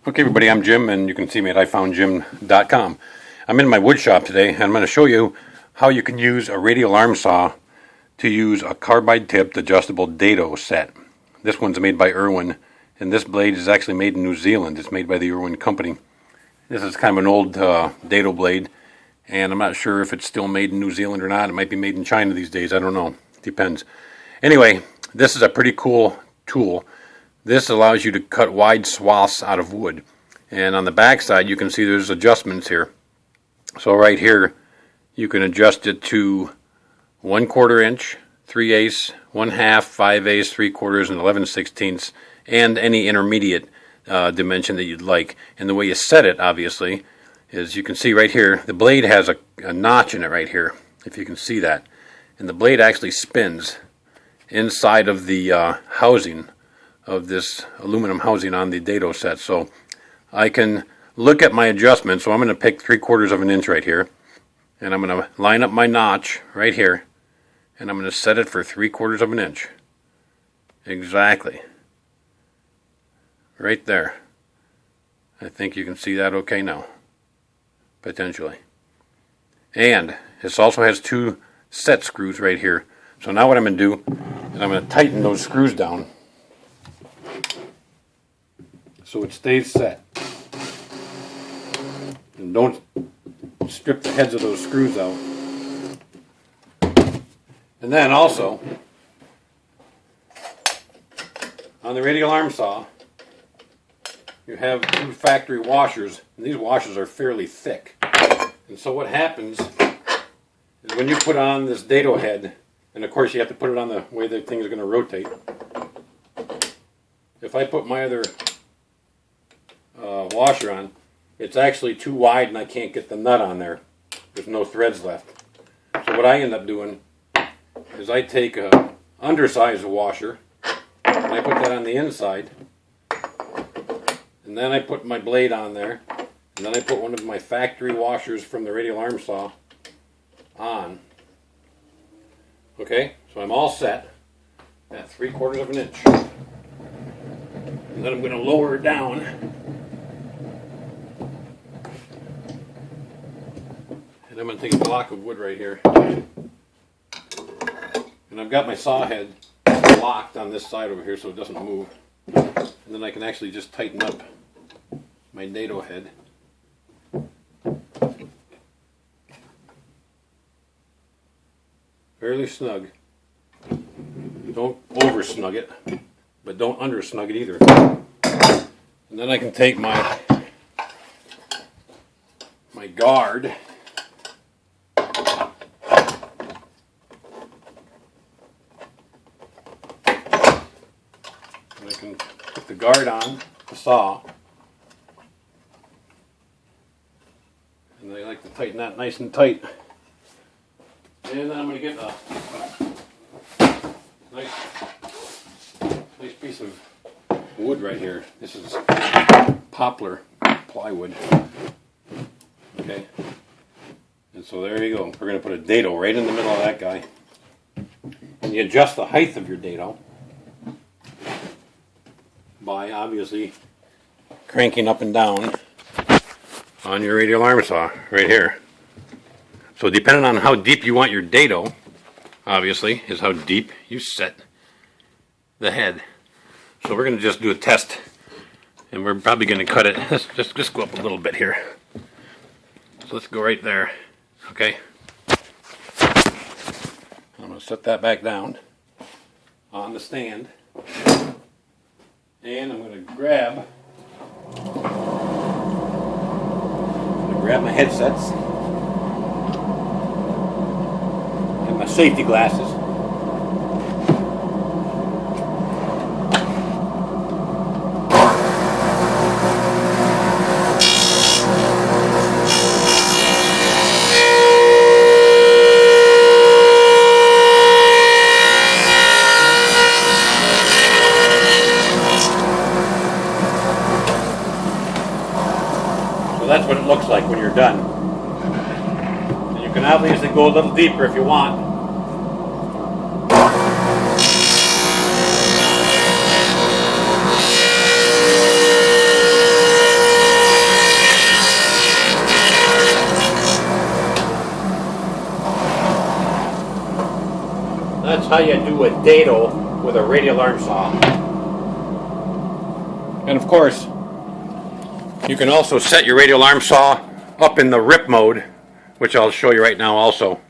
Okay everybody, I'm Jim and you can see me at ifoundjim.com. I'm in my wood shop today and I'm going to show you how you can use a radial arm saw to use a carbide tipped adjustable Dado set. This one's made by Irwin and this blade is actually made in New Zealand. It's made by the Irwin company. This is kind of an old Dado blade and I'm not sure if it's still made in New Zealand or not. It might be made in China these days, I don't know. Depends. Anyway, this is a pretty cool tool. This allows you to cut wide swaths out of wood. And on the back side you can see there's adjustments here. So right here you can adjust it to 1/4 inch, 3/8, 1/2, 5/8, 3/4, and 11/16, and any intermediate dimension that you'd like. And the way you set it, obviously, is you can see right here, the blade has a notch in it right here, if you can see that. And the blade actually spins inside of the housing of this aluminum housing on the Dado set. So I can look at my adjustment. So I'm going to pick 3/4 inch right here and I'm going to line up my notch right here and I'm going to set it for 3/4 inch. Exactly. Right there. I think you can see that okay now. Potentially. And this also has 2 set screws right here. So now what I'm going to do is I'm going to tighten those screws down so it stays set. And don't strip the heads of those screws out. And then also, on the radial arm saw, you have 2 factory washers, and these washers are fairly thick. And so what happens is when you put on this Dado head, and of course you have to put it on the way the thing is going to rotate. If I put my other washer on, it's actually too wide and I can't get the nut on there. There's no threads left. So what I end up doing is I take a undersized washer and I put that on the inside, and then I put my blade on there, and then I put one of my factory washers from the radial arm saw on. Okay, so I'm all set at 3/4 inch. And then I'm going to lower it down. And I'm going to take a block of wood right here. And I've got my saw head locked on this side over here so it doesn't move. And then I can actually just tighten up my Dado head. Fairly snug. Don't over snug it, but don't under snug it either. And then I can take my guard and I can put the guard on the saw, and I like to tighten that nice and tight. And then I'm going to get a nice piece of wood right here. This is poplar plywood. Okay. And so there you go. We're going to put a Dado right in the middle of that guy. And you adjust the height of your Dado by obviously cranking up and down on your radial arm saw right here. So depending on how deep you want your Dado, obviously, is how deep you set the head. So we're going to just do a test, and we're probably going to cut it. Let's just go up a little bit here. So let's go right there, okay? I'm going to set that back down on the stand, and I'm going to grab my headsets. My safety glasses. So that's what it looks like when you're done. And you can obviously go a little deeper if you want. how you do a dado with a radial arm saw. And of course, you can also set your radial arm saw up in the rip mode, which I'll show you right now also.